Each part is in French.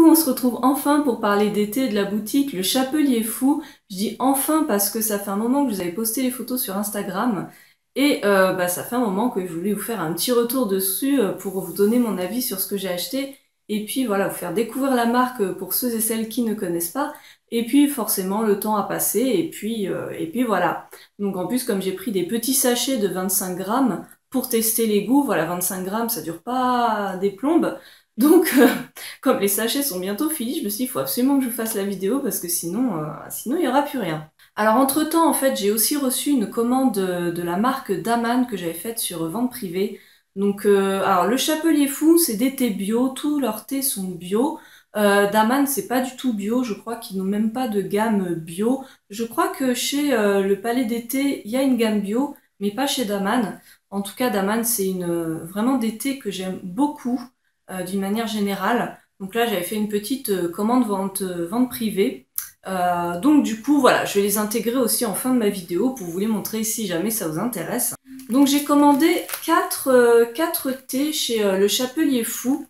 Coucou, on se retrouve enfin pour parler d'été de la boutique Le Chapelier Fou. Je dis enfin parce que ça fait un moment que je vous avais posté les photos sur Instagram et ça fait un moment que je voulais vous faire un petit retour dessus pour vous donner mon avis sur ce que j'ai acheté et puis voilà, vous faire découvrir la marque pour ceux et celles qui ne connaissent pas. Et puis forcément le temps a passé et puis voilà. Donc en plus comme j'ai pris des petits sachets de 25 grammes pour tester les goûts, voilà 25 grammes ça dure pas des plombes. Donc, comme les sachets sont bientôt finis, je me suis dit, il faut absolument que je vous fasse la vidéo parce que sinon il n'y aura plus rien. Alors entre-temps, en fait, j'ai aussi reçu une commande de la marque Daman que j'avais faite sur vente privée. Donc, alors le Chapelier Fou, c'est des thés bio, tous leurs thés sont bio. Daman, c'est pas du tout bio, je crois qu'ils n'ont même pas de gamme bio. Je crois que chez le Palais des Thés, il y a une gamme bio, mais pas chez Daman. En tout cas, Daman, c'est vraiment des thés que j'aime beaucoup d'une manière générale. Donc là, j'avais fait une petite commande vente privée. Donc du coup, voilà, je vais les intégrer aussi en fin de ma vidéo pour vous les montrer si jamais ça vous intéresse. Donc j'ai commandé 4 thés chez Le Chapelier Fou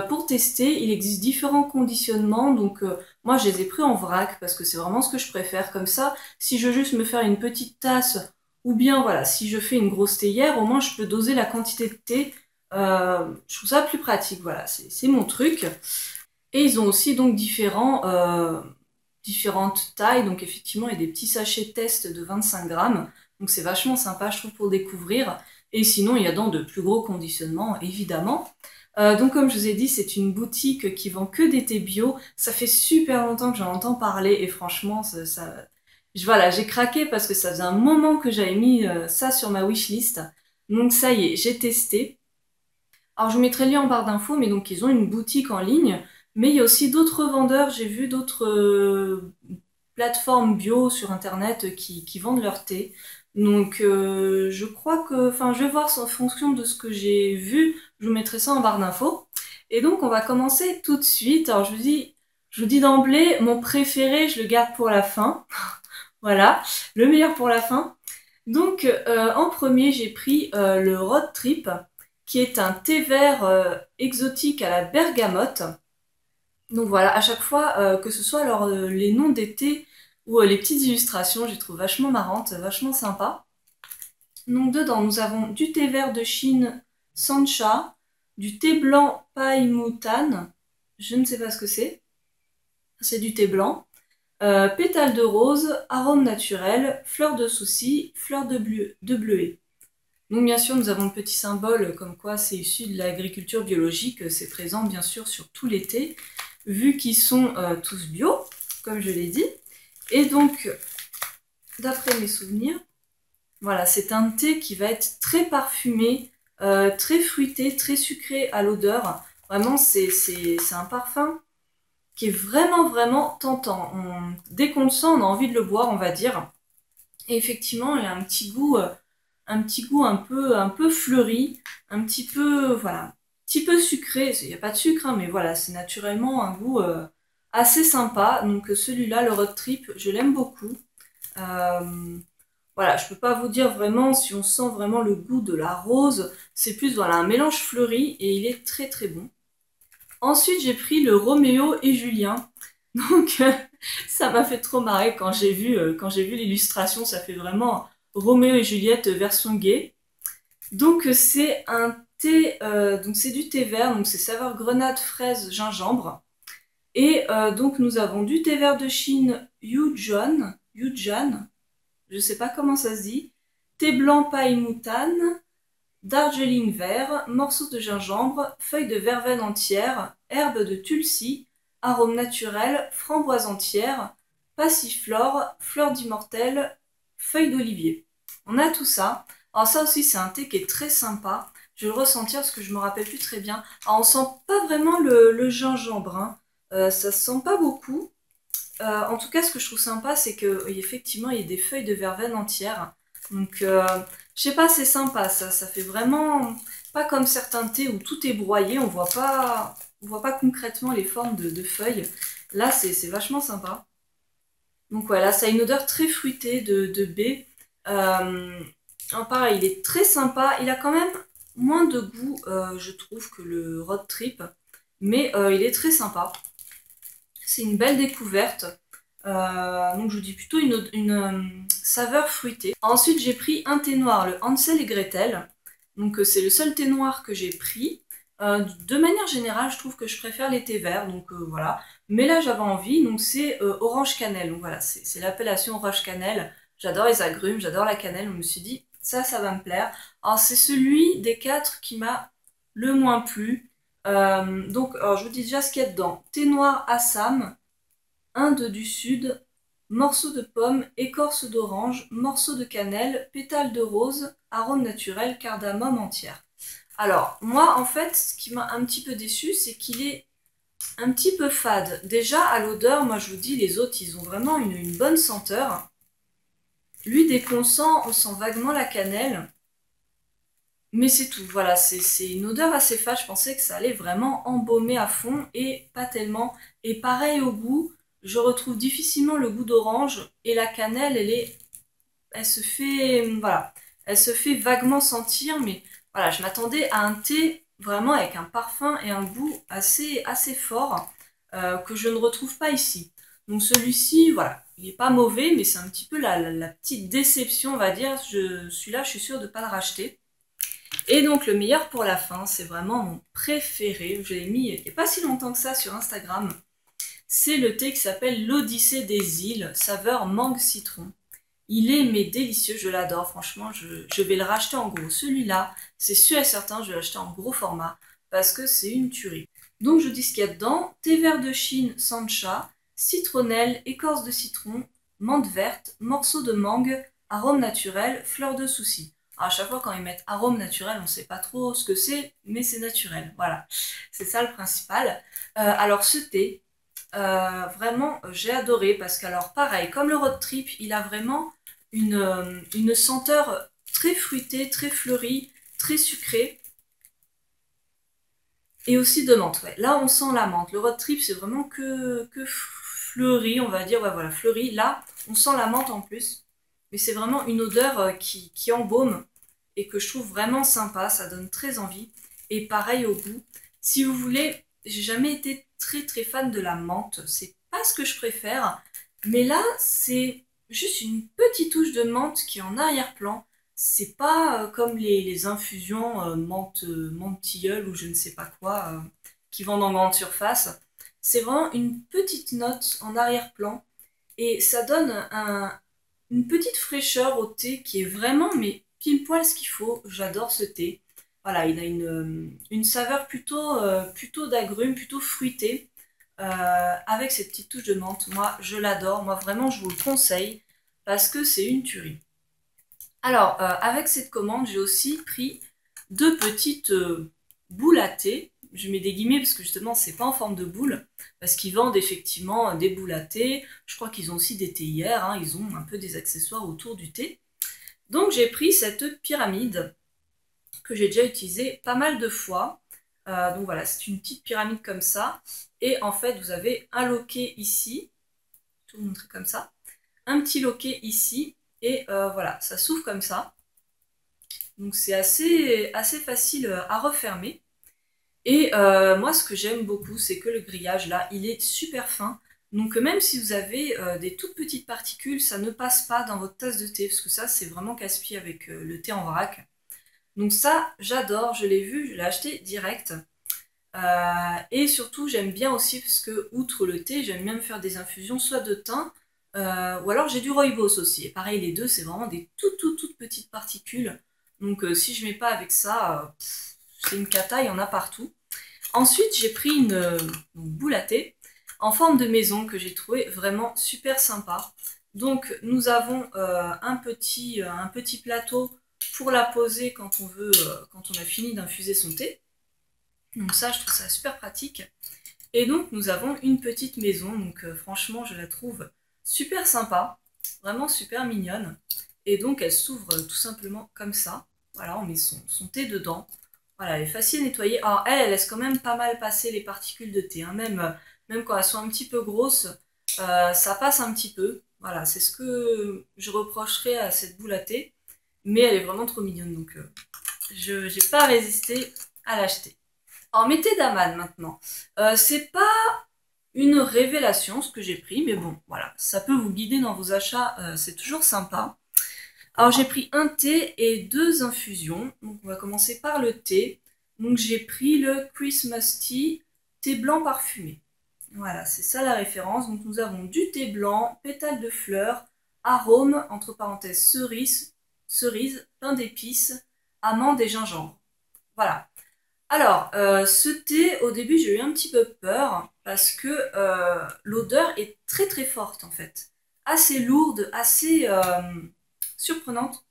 pour tester. Il existe différents conditionnements, donc moi je les ai pris en vrac parce que c'est vraiment ce que je préfère. Comme ça, si je veux juste me faire une petite tasse ou bien voilà, si je fais une grosse théière, au moins je peux doser la quantité de thé. Je trouve ça plus pratique, voilà, c'est mon truc. Et ils ont aussi donc différentes tailles, donc effectivement il y a des petits sachets test de 25 grammes, donc c'est vachement sympa je trouve pour découvrir. Et sinon il y a dans de plus gros conditionnements évidemment. Donc comme je vous ai dit, c'est une boutique qui vend que des thés bio. Ça fait super longtemps que j'en entends parler et franchement voilà, j'ai craqué parce que ça faisait un moment que j'avais mis ça sur ma wishlist. Donc ça y est, j'ai testé. Alors je vous mettrai le lien en barre d'infos, mais donc ils ont une boutique en ligne, mais il y a aussi d'autres vendeurs, j'ai vu d'autres plateformes bio sur internet qui vendent leur thé. Donc je crois que, enfin je vais voir en fonction de ce que j'ai vu, je vous mettrai ça en barre d'infos. Et donc on va commencer tout de suite. Alors je vous dis d'emblée, mon préféré, je le garde pour la fin. Voilà, le meilleur pour la fin. Donc en premier j'ai pris le Road Trip qui est un thé vert exotique à la bergamote. Donc voilà, à chaque fois, que ce soit alors, les noms des thés ou les petites illustrations, je les trouve vachement marrantes, vachement sympas. Donc dedans, nous avons du thé vert de Chine Sancha, du thé blanc Paimoutan, je ne sais pas ce que c'est du thé blanc, pétales de rose, arôme naturel, fleurs de souci, fleurs de bleuet. Donc bien sûr, nous avons le petit symbole comme quoi c'est issu de l'agriculture biologique. C'est présent bien sûr sur tout les thés, vu qu'ils sont tous bio, comme je l'ai dit. Et donc, d'après mes souvenirs, voilà, c'est un thé qui va être très parfumé, très fruité, très sucré à l'odeur. Vraiment, c'est un parfum qui est vraiment tentant. Dès qu'on le sent, on a envie de le boire, on va dire. Et effectivement, il a un petit goût un peu fleuri, un petit peu, voilà, un petit peu sucré. Il n'y a pas de sucre, hein, mais voilà, c'est naturellement un goût assez sympa. Donc celui-là, le Road Trip, je l'aime beaucoup. Voilà, je peux pas vous dire vraiment si on sent vraiment le goût de la rose. C'est plus voilà, un mélange fleuri et il est très bon. Ensuite, j'ai pris le Roméo et Julien. Donc, ça m'a fait trop marrer quand j'ai vu l'illustration. Ça fait vraiment Roméo et Juliette version gay. Donc, c'est un thé, donc c'est du thé vert, donc c'est saveur grenade, fraise, gingembre. Et donc, nous avons du thé vert de Chine Yujan, je sais pas comment ça se dit, thé blanc paille moutane, Darjeeling vert, morceaux de gingembre, feuilles de verveine entière, herbes de tulsi, arômes naturels, framboises entières, passiflore, fleurs d'immortel, feuilles d'olivier. On a tout ça. Alors ça aussi c'est un thé qui est très sympa. Je vais le ressentir parce que je me rappelle plus très bien. Alors on sent pas vraiment le gingembre, hein. Ça se sent pas beaucoup. En tout cas ce que je trouve sympa c'est que effectivement il y a des feuilles de verveine entières. Donc je sais pas, c'est sympa ça fait vraiment pas comme certains thés où tout est broyé, on voit pas concrètement les formes de feuilles. Là c'est vachement sympa. Donc voilà, ça a une odeur très fruitée de baie. Pareil, il est très sympa, il a quand même moins de goût je trouve que le Road Trip, mais il est très sympa. C'est une belle découverte. Donc je vous dis plutôt une saveur fruitée. Ensuite j'ai pris un thé noir, le Hansel et Gretel. Donc c'est le seul thé noir que j'ai pris. De manière générale je trouve que je préfère les thés verts, donc voilà. Mais là j'avais envie, donc c'est orange cannelle. Donc voilà, c'est l'appellation orange cannelle. J'adore les agrumes, j'adore la cannelle, je me suis dit ça va me plaire. Alors c'est celui des 4 qui m'a le moins plu. Donc alors, je vous dis déjà ce qu'il y a dedans. Thé noir Assam, Inde du Sud, morceaux de pomme, écorce d'orange, morceaux de cannelle, pétales de rose, arôme naturel, cardamome entière. Alors, moi, en fait, ce qui m'a un petit peu déçu, c'est qu'il est un petit peu fade. Déjà, à l'odeur, moi, je vous dis, les autres, ils ont vraiment une bonne senteur. Lui, dès qu'on sent, on sent vaguement la cannelle. Mais c'est tout, voilà, c'est une odeur assez fade. Je pensais que ça allait vraiment embaumer à fond et pas tellement. Et pareil au goût, je retrouve difficilement le goût d'orange et la cannelle, elle se fait, voilà, elle se fait vaguement sentir, mais voilà, je m'attendais à un thé vraiment avec un parfum et un goût assez fort que je ne retrouve pas ici. Donc celui-ci, voilà, il n'est pas mauvais, mais c'est un petit peu la petite déception, on va dire. Celui-là, je suis sûre de ne pas le racheter. Et donc le meilleur pour la fin, c'est vraiment mon préféré. Je l'ai mis il n'y a pas si longtemps que ça sur Instagram. C'est le thé qui s'appelle l'Odyssée des îles, saveur mangue citron. Il est mais délicieux, je l'adore, franchement, je vais le racheter en gros. Celui-là, c'est sûr et certain, je vais l'acheter en gros format parce que c'est une tuerie. Donc je dis ce qu'il y a dedans, thé vert de Chine sancha, citronnelle, écorce de citron, menthe verte, morceaux de mangue, arôme naturel, fleur de souci. Alors, à chaque fois quand ils mettent arôme naturel, on ne sait pas trop ce que c'est, mais c'est naturel, voilà. C'est ça le principal. Alors ce thé, vraiment j'ai adoré parce que alors pareil, comme le road trip, il a vraiment une senteur très fruitée, très fleurie, très sucrée. Et aussi de menthe, ouais. Là, on sent la menthe. Le road trip, c'est vraiment que fleuri, on va dire. Ouais, voilà, fleuri. Là, on sent la menthe en plus. Mais c'est vraiment une odeur qui embaume et que je trouve vraiment sympa. Ça donne très envie. Et pareil au goût. Si vous voulez, j'ai jamais été très fan de la menthe. C'est pas ce que je préfère. Mais là, c'est juste une petite touche de menthe qui est en arrière-plan. C'est pas comme les infusions menthe tilleul ou je ne sais pas quoi qui vendent en grande surface. C'est vraiment une petite note en arrière-plan et ça donne une petite fraîcheur au thé qui est vraiment mais pile poil ce qu'il faut. J'adore ce thé. Voilà, il a une saveur plutôt d'agrumes, plutôt fruitée avec ces petites touches de menthe. Moi, je l'adore. Moi, vraiment, je vous le conseille parce que c'est une tuerie. Alors, avec cette commande, j'ai aussi pris 2 petites boules à thé. Je mets des guillemets parce que justement, c'est pas en forme de boule. Parce qu'ils vendent effectivement des boules à thé. Je crois qu'ils ont aussi des théières, hein. Ils ont un peu des accessoires autour du thé. Donc, j'ai pris cette pyramide que j'ai déjà utilisée pas mal de fois. Donc voilà, c'est une petite pyramide comme ça. Et en fait, vous avez un loquet ici. Je vais vous montrer comme ça. Un petit loquet ici. Et voilà, ça s'ouvre comme ça. Donc c'est assez facile à refermer. Et moi ce que j'aime beaucoup c'est que le grillage là il est super fin. Donc même si vous avez des toutes petites particules, ça ne passe pas dans votre tasse de thé. Parce que ça c'est vraiment casse-pied avec le thé en vrac. Donc ça j'adore, je l'ai vu, je l'ai acheté direct. Et surtout j'aime bien aussi parce que outre le thé, j'aime bien me faire des infusions soit de thym ou alors j'ai du rooibos aussi. Et pareil les deux c'est vraiment des toutes petites particules. Donc si je mets pas avec ça, c'est une cata, il y en a partout. Ensuite j'ai pris une boule à thé en forme de maison que j'ai trouvé vraiment super sympa. Donc nous avons un petit plateau pour la poser quand on veut, quand on a fini d'infuser son thé. Donc ça je trouve ça super pratique. Et donc nous avons une petite maison, donc franchement je la trouve super sympa, vraiment super mignonne. Et donc elle s'ouvre tout simplement comme ça. Voilà, on met son thé dedans. Voilà, elle est facile à nettoyer. Alors elle laisse quand même pas mal passer les particules de thé, hein. Même quand elles sont un petit peu grosses, ça passe un petit peu. Voilà, c'est ce que je reprocherais à cette boule à thé. Mais elle est vraiment trop mignonne, donc je n'ai pas résisté à l'acheter. Alors, mettez d'amande maintenant. C'est pas une révélation ce que j'ai pris, mais bon, voilà, ça peut vous guider dans vos achats, c'est toujours sympa. Alors j'ai pris un thé et 2 infusions, donc on va commencer par le thé. Donc j'ai pris le Christmas Tea, thé blanc parfumé. Voilà, c'est ça la référence. Donc nous avons du thé blanc, pétales de fleurs, arôme, entre parenthèses cerise, pain d'épices, amandes et gingembre. Voilà. Alors, ce thé, au début, j'ai eu un petit peu peur parce que l'odeur est très très forte en fait. Assez lourde, assez surprenante.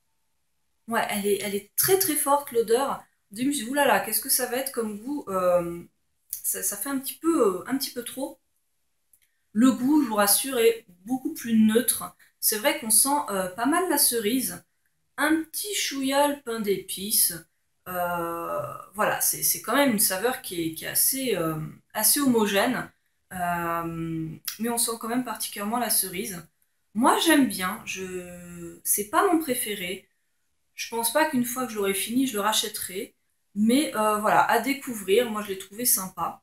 Ouais, elle est très très forte l'odeur. Au début, je me suis dit, oulala, qu'est-ce que ça va être comme goût ça fait un petit peu trop. Le goût, je vous rassure, est beaucoup plus neutre. C'est vrai qu'on sent pas mal la cerise, un petit chouïa le pain d'épices. Voilà, c'est quand même une saveur qui est assez, assez homogène. Mais on sent quand même particulièrement la cerise. Moi, j'aime bien. C'est pas mon préféré. Je pense pas qu'une fois que je l'aurai fini, je le rachèterai. Mais voilà, à découvrir. Moi, je l'ai trouvé sympa.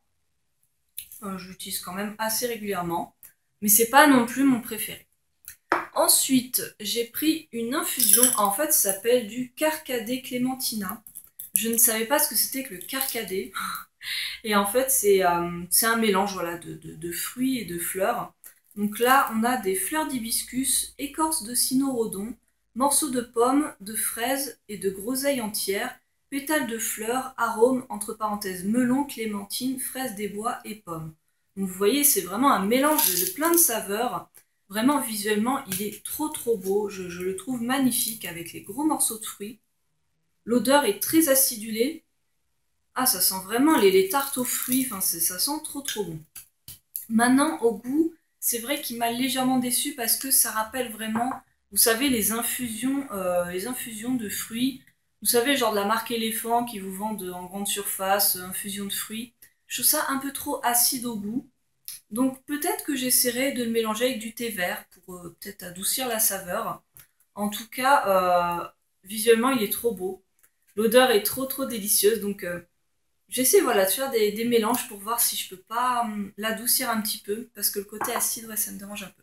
Je l'utilise quand même assez régulièrement. Mais c'est pas non plus mon préféré. Ensuite, j'ai pris une infusion. En fait, ça s'appelle du Carcadé Clémentina. Je ne savais pas ce que c'était que le Carcadé. Et en fait, c'est un mélange voilà, de fruits et de fleurs. Donc là, on a des fleurs d'hibiscus, écorce de cynorrhodon, morceaux de pommes, de fraises et de groseilles entières, pétales de fleurs, arômes, entre parenthèses, melon, clémentine, fraises des bois et pommes. Donc vous voyez, c'est vraiment un mélange de plein de saveurs. Vraiment, visuellement, il est trop trop beau. Je le trouve magnifique avec les gros morceaux de fruits. L'odeur est très acidulée. Ah, ça sent vraiment les tartes aux fruits. Enfin, ça sent trop trop bon. Maintenant, au goût, c'est vrai qu'il m'a légèrement déçu parce que ça rappelle vraiment, vous savez, les infusions de fruits. Vous savez, genre de la marque Éléphant qui vous vendent en grande surface, infusion de fruits. Je trouve ça un peu trop acide au goût. Donc peut-être que j'essaierai de le mélanger avec du thé vert pour peut-être adoucir la saveur. En tout cas, visuellement, il est trop beau. L'odeur est trop trop délicieuse. Donc j'essaie voilà, de faire des mélanges pour voir si je peux pas l'adoucir un petit peu. Parce que le côté acide, ouais, ça me dérange un peu.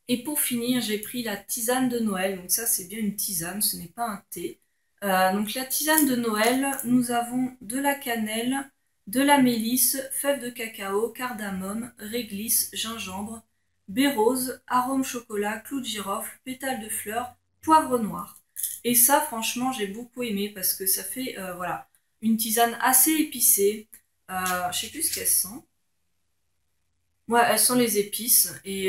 Et pour finir, j'ai pris la tisane de Noël. Donc ça, c'est bien une tisane, ce n'est pas un thé. Donc la tisane de Noël, nous avons de la cannelle, de la mélisse, fèves de cacao, cardamome, réglisse, gingembre, baie rose, arôme chocolat, clou de girofle, pétales de fleurs, poivre noir. Et ça, franchement, j'ai beaucoup aimé parce que ça fait voilà, une tisane assez épicée. Je sais plus ce qu'elle sent. Ouais, elles sont les épices. Et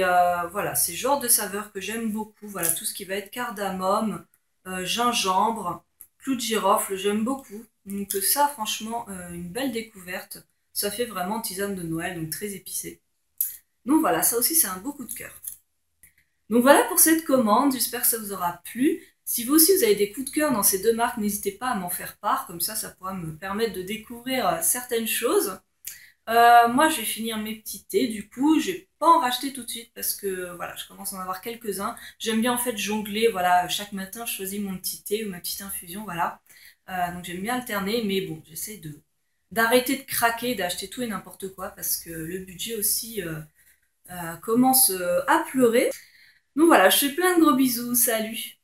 voilà, c'est le genre de saveur que j'aime beaucoup. Voilà, tout ce qui va être cardamome, gingembre, clou de girofle, j'aime beaucoup. Donc ça, franchement, une belle découverte. Ça fait vraiment tisane de Noël, donc très épicé. Donc voilà, ça aussi, c'est un beau coup de cœur. Donc voilà pour cette commande, j'espère que ça vous aura plu. Si vous aussi vous avez des coups de cœur dans ces deux marques, n'hésitez pas à m'en faire part, comme ça pourra me permettre de découvrir certaines choses. Moi, je vais finir mes petits thés, du coup, je vais pas en racheter tout de suite parce que voilà, je commence à en avoir quelques-uns. J'aime bien en fait jongler, voilà, chaque matin, je choisis mon petit thé ou ma petite infusion, voilà. Donc j'aime bien alterner, mais bon, j'essaie d'arrêter de craquer, d'acheter tout et n'importe quoi parce que le budget aussi commence à pleurer. Donc voilà, je fais plein de gros bisous, salut!